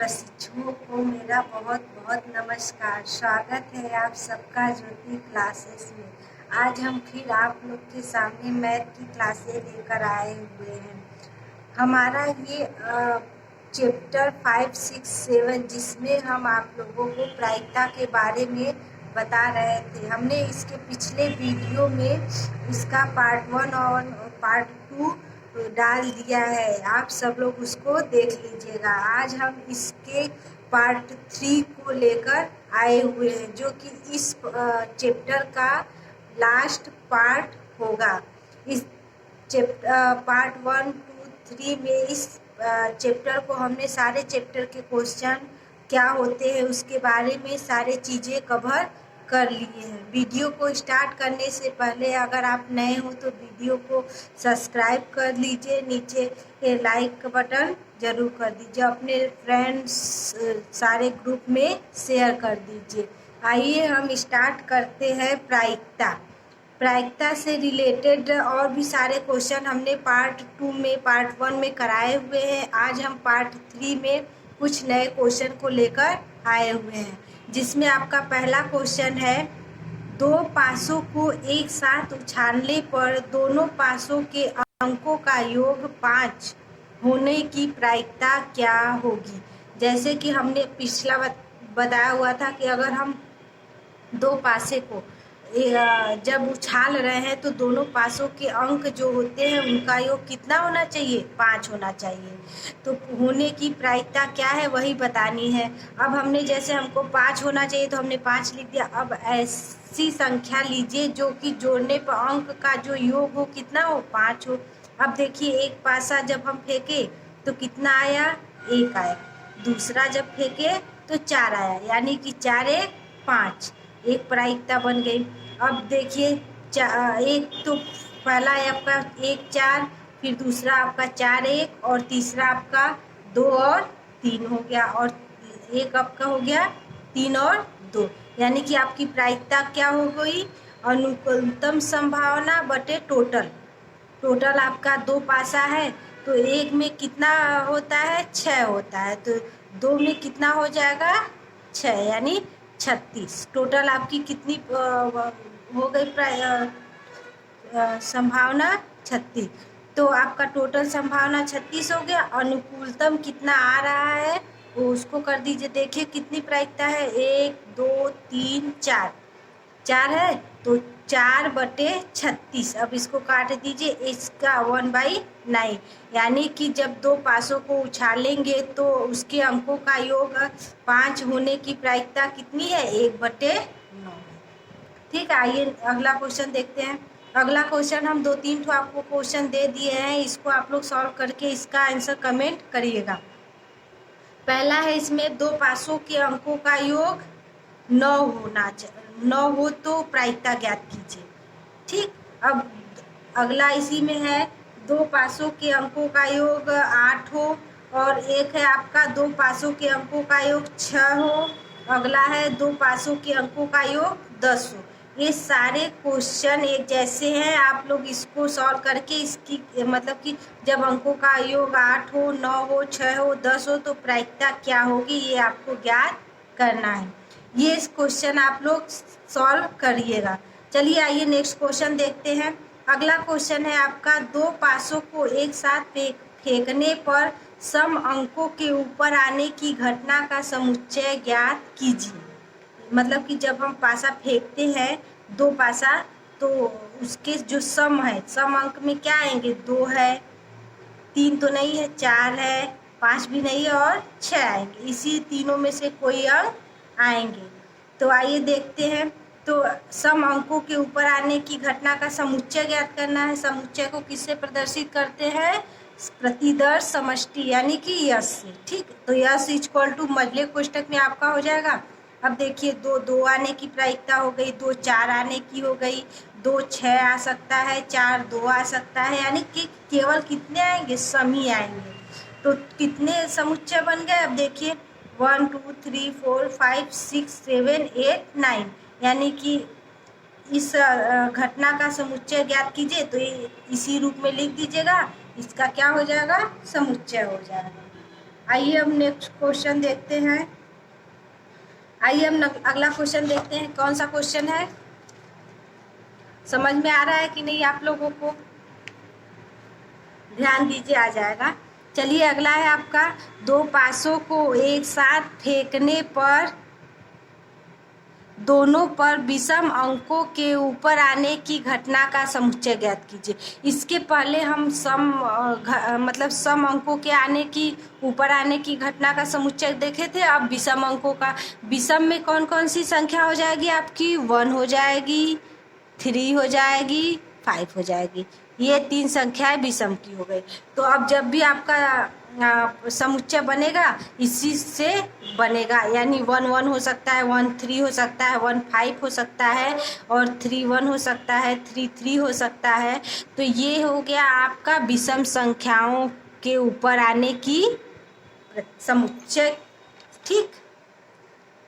प्रशिक्षुओं को मेरा बहुत बहुत नमस्कार। स्वागत है आप सबका ज्योति क्लासेस में। आज हम फिर आप लोग के सामने मैथ की क्लासें लेकर आए हुए हैं। हमारा ये चैप्टर 5, 6, 7 जिसमें हम आप लोगों को प्रायिकता के बारे में बता रहे थे। हमने इसके पिछले वीडियो में इसका पार्ट 1 और पार्ट 2 डाल दिया है। आप सब लोग उसको देख लीजिएगा। आज हम इसके पार्ट 3 को लेकर आए हुए हैं, जो कि इस चैप्टर का लास्ट पार्ट होगा। इस पार्ट 1, 2, 3 में इस चैप्टर को हमने सारे चैप्टर के क्वेश्चन क्या होते हैं उसके बारे में सारे चीज़ें कवर कर लिए हैं। वीडियो को स्टार्ट करने से पहले अगर आप नए हो तो वीडियो को सब्सक्राइब कर लीजिए, नीचे लाइक बटन जरूर कर दीजिए, अपने फ्रेंड्स सारे ग्रुप में शेयर कर दीजिए। आइए हम स्टार्ट करते हैं प्रायिकता से रिलेटेड और भी सारे क्वेश्चन हमने पार्ट 2 में पार्ट 1 में कराए हुए हैं। आज हम पार्ट 3 में कुछ नए क्वेश्चन को लेकर आए हुए हैं, जिसमें आपका पहला क्वेश्चन है, दो पासों को एक साथ उछालने पर दोनों पासों के अंकों का योग 5 होने की प्रायिकता क्या होगी। जैसे कि हमने पिछला बताया हुआ था कि अगर हम दो पासे को जब उछाल रहे हैं तो दोनों पासों के अंक जो होते हैं उनका योग कितना होना चाहिए, 5 होना चाहिए। तो होने की प्रायिकता क्या है वही बतानी है। अब हमने जैसे हमको 5 होना चाहिए तो हमने 5 लिख दिया। अब ऐसी संख्या लीजिए जो कि जोड़ने पर अंक का जो योग हो कितना हो, 5 हो। अब देखिए एक पासा जब हम फेंके तो कितना आया, 1 आया। दूसरा जब फेंके तो 4 आया, यानी कि 4 1 5, एक प्रायिकता बन गई। अब देखिए एक तो पहला है आपका 1 4, फिर दूसरा आपका 4 1 और तीसरा आपका 2 और 3 हो गया, और एक आपका हो गया 3 और 2, यानी कि आपकी प्रायिकता क्या हो गई, अनुकूलतम संभावना बटे टोटल आपका 2 पासा है तो एक में कितना होता है, 6 होता है, तो 2 में कितना हो जाएगा, 6, यानी 36। टोटल आपकी कितनी हो गई संभावना, 36। तो आपका टोटल संभावना 36 हो गया। अनुकूलतम कितना आ रहा है वो उसको कर दीजिए। देखिए कितनी प्रायिकता है, 1 2 3 4 है, तो 4/36। अब इसको काट दीजिए, इसका 1/9, यानी कि जब दो पासों को उछालेंगे तो उसके अंकों का योग 5 होने की प्रायिकता कितनी है, 1/9। ठीक है, आइए अगला क्वेश्चन देखते हैं। अगला क्वेश्चन हम 2-3 ठो आपको क्वेश्चन दे दिए हैं, इसको आप लोग सॉल्व करके इसका आंसर कमेंट करिएगा। पहला है, इसमें दो पासों के अंकों का योग 9 होना चाहिए, 9 हो तो प्रायिकता ज्ञात कीजिए। ठीक, अब अगला इसी में है, दो पासों के अंकों का योग 8 हो, और एक है आपका दो पासों के अंकों का योग 6 हो। अगला है दो पासों के अंकों का योग 10 हो। ये सारे क्वेश्चन एक जैसे हैं, आप लोग इसको सॉल्व करके इसकी मतलब कि जब अंकों का योग 8 हो, 9 हो, 6 हो, 10 हो तो प्रायिकता क्या होगी ये आपको ज्ञात करना है। ये क्वेश्चन आप लोग सॉल्व करिएगा। चलिए आइए नेक्स्ट क्वेश्चन देखते हैं। अगला क्वेश्चन है आपका, दो पासों को एक साथ फेंकने पर सम अंकों के ऊपर आने की घटना का समुच्चय ज्ञात कीजिए। मतलब कि जब हम पासा फेंकते हैं दो पासा तो उसके जो सम है, सम अंक में क्या आएंगे, 2 है, 3 तो नहीं है, 4 है, 5 भी नहीं है और 6 आएंगे। इसी तीनों में से कोई अंक आएंगे। तो आइए देखते हैं। तो सम अंकों के ऊपर आने की घटना का समुच्चय ज्ञात करना है। समुच्चय को किससे प्रदर्शित करते हैं, प्रतिदर्श समष्टि यानी कि यश से। ठीक, तो यश इक्वल टू मझले कोष्टक में आपका हो जाएगा। अब देखिए 2 आने की प्रायिकता हो गई, 2 4 आने की हो गई, 2 6 आ सकता है, 4 2 आ सकता है, यानी कि केवल कितने आएंगे, सम ही आएंगे। तो कितने समुच्चय बन गए, अब देखिए 1 2 3 4 5 6 7 8 9, यानी कि इस घटना का समुच्चय ज्ञात कीजिए। तो ये इसी रूप में लिख दीजिएगा, इसका क्या हो जाएगा, समुच्चय हो जाएगा। आइए अब नेक्स्ट क्वेश्चन देखते हैं। आइए हम अगला क्वेश्चन देखते हैं। कौन सा क्वेश्चन है, समझ में आ रहा है कि नहीं आप लोगों को? ध्यान दीजिए, आ जाएगा। चलिए अगला है आपका, दो पासों को एक साथ फेंकने पर दोनों पर विषम अंकों के ऊपर आने की घटना का समुच्चय ज्ञात कीजिए। इसके पहले हम मतलब सम अंकों के आने की ऊपर आने की घटना का समुच्चय देखे थे। अब विषम अंकों का, विषम में कौन कौन सी संख्या हो जाएगी आपकी? 1 हो जाएगी, 3 हो जाएगी, 5 हो जाएगी। ये 3 संख्याएं विषम की हो गई। तो अब जब भी आपका समुच्चय बनेगा इसी से बनेगा, यानी 1 1 हो सकता है, 1 3 हो सकता है, 1 5 हो सकता है, और 3 1 हो सकता है, 3 3 हो सकता है। तो ये हो गया आपका विषम संख्याओं के ऊपर आने की समुच्चय। ठीक,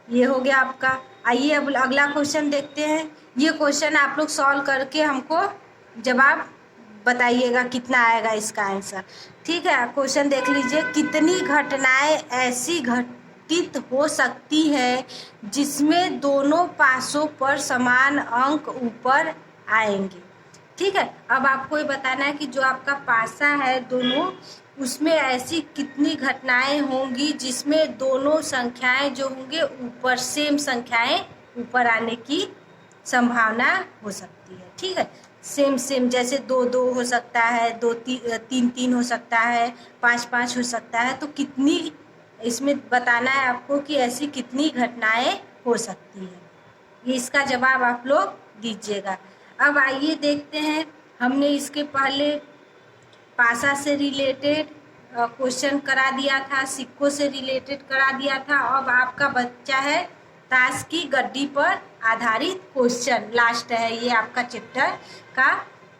ये हो गया आपका। आइए अब अगला क्वेश्चन देखते हैं। ये क्वेश्चन आप लोग सॉल्व करके हमको जवाब बताइएगा कितना आएगा इसका आंसर। ठीक है, क्वेश्चन देख लीजिए। कितनी घटनाएं ऐसी घटित हो सकती है जिसमें दोनों पासों पर समान अंक ऊपर आएंगे? ठीक है, अब आपको ये बताना है कि जो आपका पासा है दोनों, उसमें ऐसी कितनी घटनाएं होंगी जिसमें दोनों संख्याएं जो होंगे ऊपर, सेम संख्याएं ऊपर आने की संभावना हो सकती है। ठीक है, सेम सेम, जैसे 2 2 हो सकता है, 2 3 3 हो सकता है, 5 5 हो सकता है। तो कितनी, इसमें बताना है आपको कि ऐसी कितनी घटनाएं हो सकती है। ये इसका जवाब आप लोग दीजिएगा। अब आइए देखते हैं, हमने इसके पहले पासा से रिलेटेड क्वेश्चन करा दिया था, सिक्कों से रिलेटेड करा दिया था। अब आपका बच्चा है ताश की गड्डी पर आधारित क्वेश्चन, लास्ट है ये आपका चैप्टर का।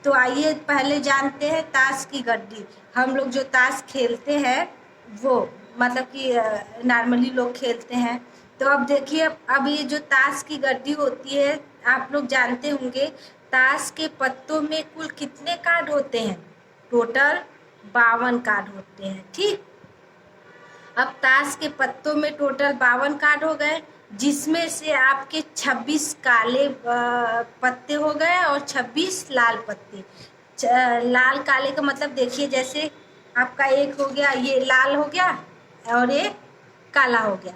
तो आइए पहले जानते हैं ताश की गड्डी। हम लोग जो ताश खेलते हैं वो, मतलब कि नॉर्मली लोग खेलते हैं। तो अब देखिए, अब ये जो ताश की गड्डी होती है, आप लोग जानते होंगे ताश के पत्तों में कुल कितने कार्ड होते हैं? टोटल 52 कार्ड होते हैं। ठीक, अब ताश के पत्तों में टोटल 52 कार्ड हो गए, जिसमें से आपके 26 काले पत्ते हो गए और 26 लाल पत्ते। लाल काले का मतलब देखिए, जैसे आपका एक हो गया, ये लाल हो गया और ये काला हो गया।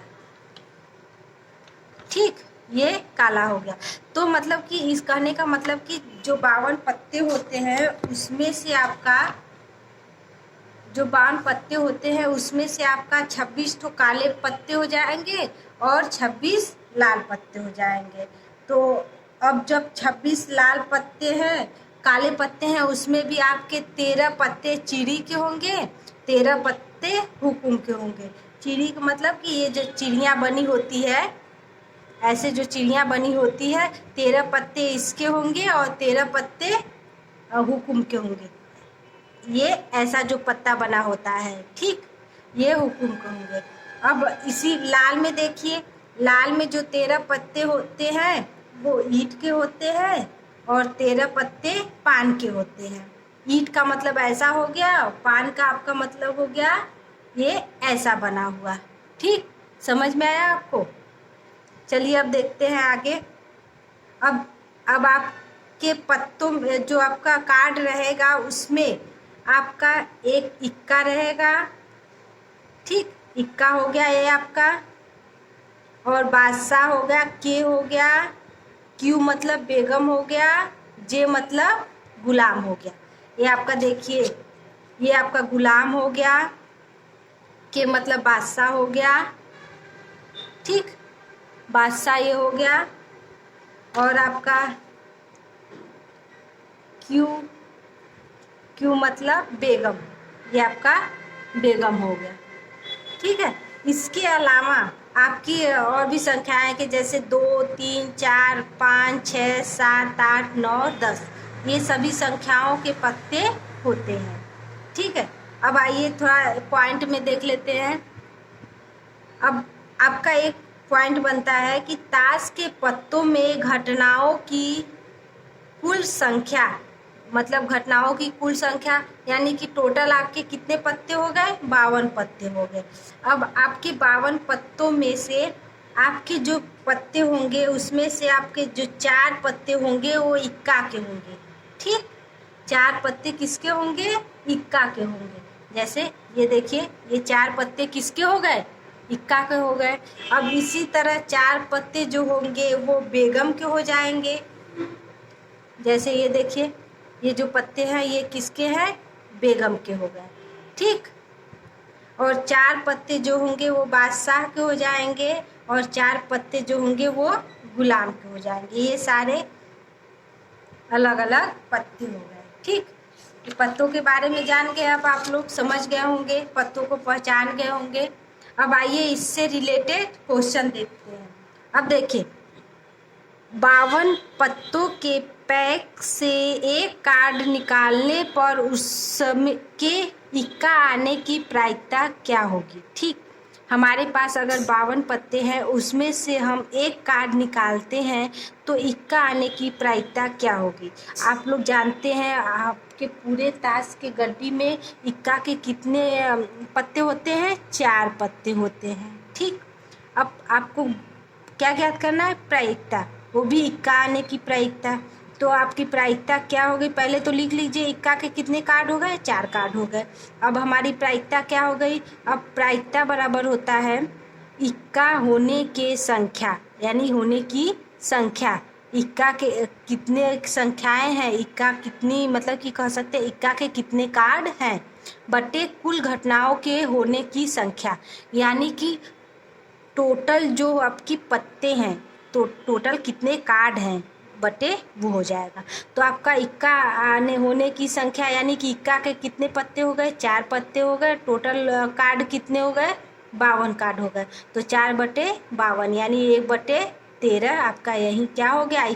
ठीक, ये काला हो गया। तो मतलब कि इस कहने का मतलब कि जो 52 पत्ते होते हैं उसमें से आपका, जो 52 पत्ते होते हैं उसमें से आपका 26 तो काले पत्ते हो जाएंगे और 26 लाल पत्ते हो जाएंगे। तो अब जब 26 लाल पत्ते हैं, काले पत्ते हैं, उसमें भी आपके 13 पत्ते चिड़ी के होंगे, 13 पत्ते हुकुम के होंगे। चिड़ी का मतलब कि ये जो चिड़िया बनी होती है, ऐसे जो चिड़िया बनी होती है, 13 पत्ते इसके होंगे और 13 पत्ते हुकुम के होंगे। ये ऐसा जो पत्ता बना होता है, ठीक, ये हुकुम के होंगे। अब इसी लाल में देखिए, लाल में जो 13 पत्ते होते हैं वो ईंट के होते हैं और 13 पत्ते पान के होते हैं। ईंट का मतलब ऐसा हो गया, पान का आपका मतलब हो गया ये ऐसा बना हुआ। ठीक, समझ में आया आपको? चलिए अब देखते हैं आगे। अब आपके पत्तों में जो आपका कार्ड रहेगा उसमें आपका एक इक्का रहेगा। ठीक, इक्का हो गया ये आपका, और बादशाह हो गया, के हो गया, क्यू मतलब बेगम हो गया, जे मतलब गुलाम हो गया। ये आपका देखिए, ये आपका गुलाम हो गया, के मतलब बादशाह हो गया। ठीक, बादशाह ये हो गया, और आपका क्यू मतलब बेगम, ये आपका बेगम हो गया। ठीक है, इसके अलावा आपकी और भी संख्याएं कि जैसे 2 3 4 5 6 7 8 9 10, ये सभी संख्याओं के पत्ते होते हैं। ठीक है, अब आइए थोड़ा पॉइंट में देख लेते हैं। अब आपका एक पॉइंट बनता है कि ताश के पत्तों में घटनाओं की कुल संख्या मतलब घटनाओं की कुल संख्या, यानी कि टोटल आपके कितने पत्ते हो गए, 52 पत्ते हो गए। अब आपके 52 पत्तों में से आपके जो पत्ते होंगे उसमें से आपके जो 4 पत्ते होंगे वो इक्का के होंगे। ठीक, 4 पत्ते किसके होंगे, इक्का के होंगे। जैसे ये देखिए, ये 4 पत्ते किसके हो गए, इक्का के हो गए। अब इसी तरह 4 पत्ते जो होंगे वो बेगम के हो जाएंगे। जैसे ये देखिए, ये जो पत्ते हैं ये किसके हैं, बेगम के हो गए। ठीक, और 4 पत्ते जो होंगे वो बादशाह के हो जाएंगे, और 4 पत्ते जो होंगे वो गुलाम के हो जाएंगे। ये सारे अलग अलग पत्ते हो गए। ठीक, तो पत्तों के बारे में जान गए, अब आप लोग समझ गए होंगे, पत्तों को पहचान गए होंगे। अब आइए इससे रिलेटेड क्वेश्चन देखते हैं। अब देखिए, 52 पत्तों के पैक से एक कार्ड निकालने पर उसके इक्का आने की प्रायिकता क्या होगी। ठीक, हमारे पास अगर 52 पत्ते हैं उसमें से हम एक कार्ड निकालते हैं तो इक्का आने की प्रायिकता क्या होगी। आप लोग जानते हैं आपके पूरे ताश के गड्डी में इक्का के कितने पत्ते होते हैं, 4 पत्ते होते हैं। ठीक, अब आपको क्या ज्ञात करना है, प्रायिकता, वो भी इक्का आने की प्रायिकता। तो आपकी प्रायिकता क्या होगी, पहले तो लिख लीजिए, इक्का के कितने कार्ड हो गए, 4 कार्ड हो गए। अब हमारी प्रायिकता क्या हो गई, अब प्रायिकता बराबर होता है इक्का होने के संख्या, यानी होने की संख्या, इक्का के कितने संख्याएं हैं, इक्का कितनी, मतलब कि कह सकते हैं इक्का के कितने कार्ड हैं, बटे कुल घटनाओं के होने की संख्या, यानी कि टोटल जो आपकी पत्ते हैं, तो टोटल कितने कार्ड हैं बटे वो हो जाएगा। तो आपका इक्का आने होने की संख्या, यानी कि इक्का के कितने पत्ते हो गए, 4 पत्ते हो गए, टोटल कार्ड कितने हो गए, 52 कार्ड हो गए। तो 4/52 यानी 1/13 आपका यही क्या हो गया, ये।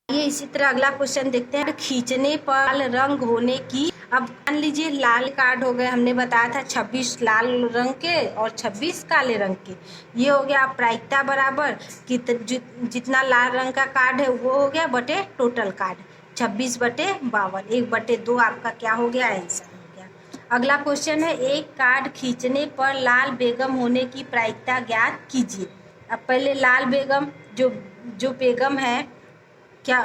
इसी तरह अगला क्वेश्चन देखते हैं, खींचने पर लाल रंग होने की। अब मान लीजिए लाल कार्ड हो गए, हमने बताया था 26 लाल रंग के और 26 काले रंग के। ये हो गया प्रायिकता बराबर जितना लाल रंग का कार्ड है वो हो गया बटे टोटल कार्ड, 26/52, 1/2 आपका क्या हो गया, आंसर हो गया। अगला क्वेश्चन है, एक कार्ड खींचने पर लाल बेगम होने की प्रायिकता ज्ञात कीजिए। अब पहले लाल बेगम, जो जो बेगम है, क्या,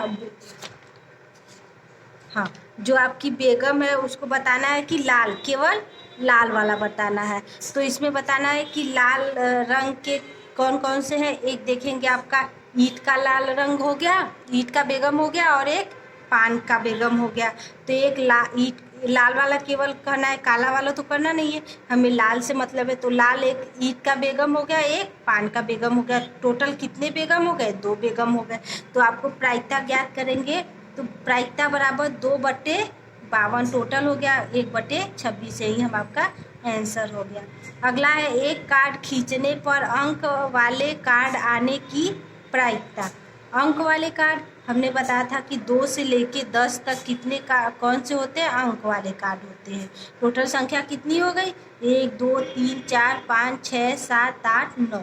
हाँ, जो आपकी बेगम है उसको बताना है कि लाल, केवल लाल वाला बताना है। तो इसमें बताना है कि लाल रंग के कौन कौन से हैं। एक देखेंगे आपका ईंट का लाल रंग हो गया, ईंट का बेगम हो गया, और एक पान का बेगम हो गया। तो एक ईंट लाल वाला केवल कहना है, काला वाला तो करना नहीं है, हमें लाल से मतलब है। तो लाल एक ईंट का बेगम हो गया, एक पान का बेगम हो गया। टोटल कितने बेगम हो गए, 2 बेगम हो गए। तो आपको प्रायिकता ज्ञात करेंगे, तो प्रायिकता बराबर 2/52 टोटल हो गया, 1/26, यही हम आपका आंसर हो गया। अगला है, एक कार्ड खींचने पर अंक वाले कार्ड आने की प्रायिकता। अंक वाले कार्ड हमने बताया था कि 2 से लेके 10 तक कितने कौन से होते हैं, अंक वाले कार्ड होते हैं। टोटल संख्या कितनी हो गई, 1 2 3 4 5 6 7 8 9।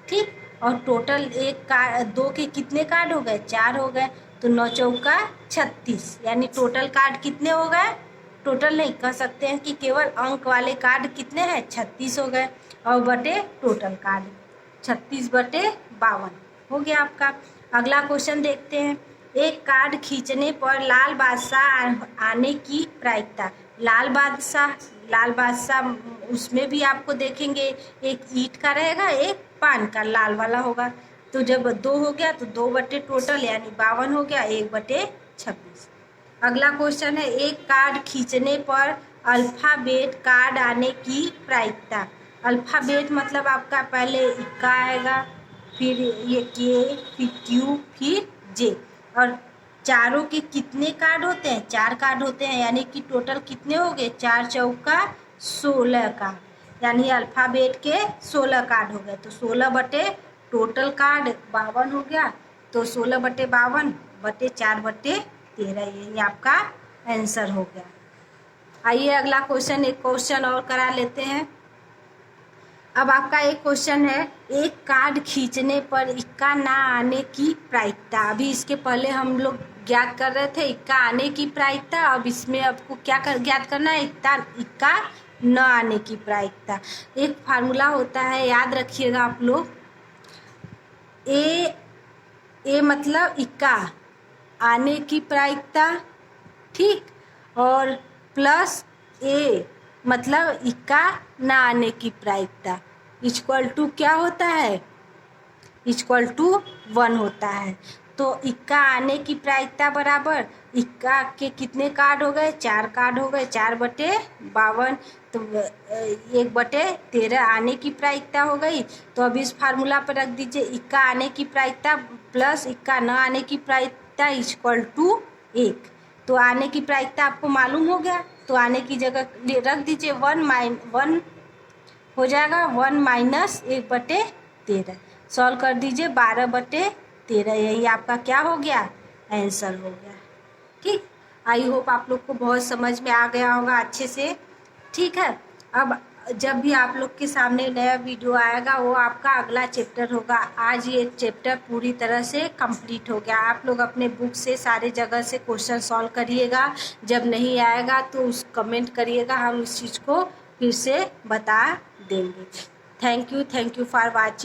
ठीक, और टोटल दो के कितने कार्ड हो गए, 4 हो गए। तो 9 चौका 36, यानी टोटल कार्ड कितने हो गए, टोटल नहीं कह सकते हैं कि केवल अंक वाले कार्ड कितने हैं, 36 हो गए, और बटे टोटल कार्ड 36/52 हो गया आपका। अगला क्वेश्चन देखते हैं, एक कार्ड खींचने पर लाल बादशाह आने की प्रायिकता। लाल बादशाह उसमें भी आपको देखेंगे, एक ईंट का रहेगा, एक पान का लाल वाला होगा। तो जब 2 हो गया तो 2 बटे टोटल यानी 52 हो गया, 1/26। अगला क्वेश्चन है, एक कार्ड खींचने पर अल्फाबेट कार्ड आने की प्रायिकता। अल्फाबेट मतलब आपका पहले इक्का आएगा, फिर ये के, फिर क्यू, फिर जे, और चारों के कितने कार्ड होते हैं, 4 कार्ड होते हैं, यानी कि टोटल कितने हो गए, 4 चौका 16 कार्ड, यानी अल्फाबेट के 16 कार्ड हो गए। तो 16 बटे टोटल कार्ड 52 हो गया, तो 16/52 बटे 4/13, यही आपका आंसर हो गया। आइए अगला क्वेश्चन, एक क्वेश्चन और करा लेते हैं। अब आपका एक क्वेश्चन है, एक कार्ड खींचने पर इक्का ना आने की प्रायिकता। अभी इसके पहले हम लोग ज्ञात कर रहे थे इक्का आने की प्रायिकता। अब इसमें आपको क्या ज्ञात करना है, इक्का न आने की प्रायिकता। एक फार्मूला होता है, याद रखिएगा आप लोग। ए मतलब इक्का आने की प्रायिकता, ठीक, और प्लस ए मतलब इक्का ना आने की प्रायिकता इक्वल टू क्या होता है, इक्वल टू 1 होता है। तो इक्का आने की प्रायिकता बराबर इक्का के कितने कार्ड हो गए, 4 कार्ड हो गए, 4/52, तो 1/13 आने की प्रायिकता हो गई। तो अब इस फार्मूला पर रख दीजिए इक्का आने की प्रायिकता प्लस इक्का न आने की प्रायिकता इक्वल टू 1। तो आने की प्रायिकता आपको मालूम हो गया, तो आने की जगह रख दीजिए 1 हो जाएगा, 1 - 1/13। सॉल्व कर दीजिए 12/13, यही आपका क्या हो गया, आंसर हो गया। ठीक, आई होप आप लोग को बहुत समझ में आ गया होगा अच्छे से। ठीक है, अब जब भी आप लोग के सामने नया वीडियो आएगा वो आपका अगला चैप्टर होगा। आज ये चैप्टर पूरी तरह से कंप्लीट हो गया। आप लोग अपने बुक से सारे जगह से क्वेश्चन सॉल्व करिएगा। जब नहीं आएगा तो उस कमेंट करिएगा, हम इस चीज़ को फिर से बता देंगे। Thank you for watching.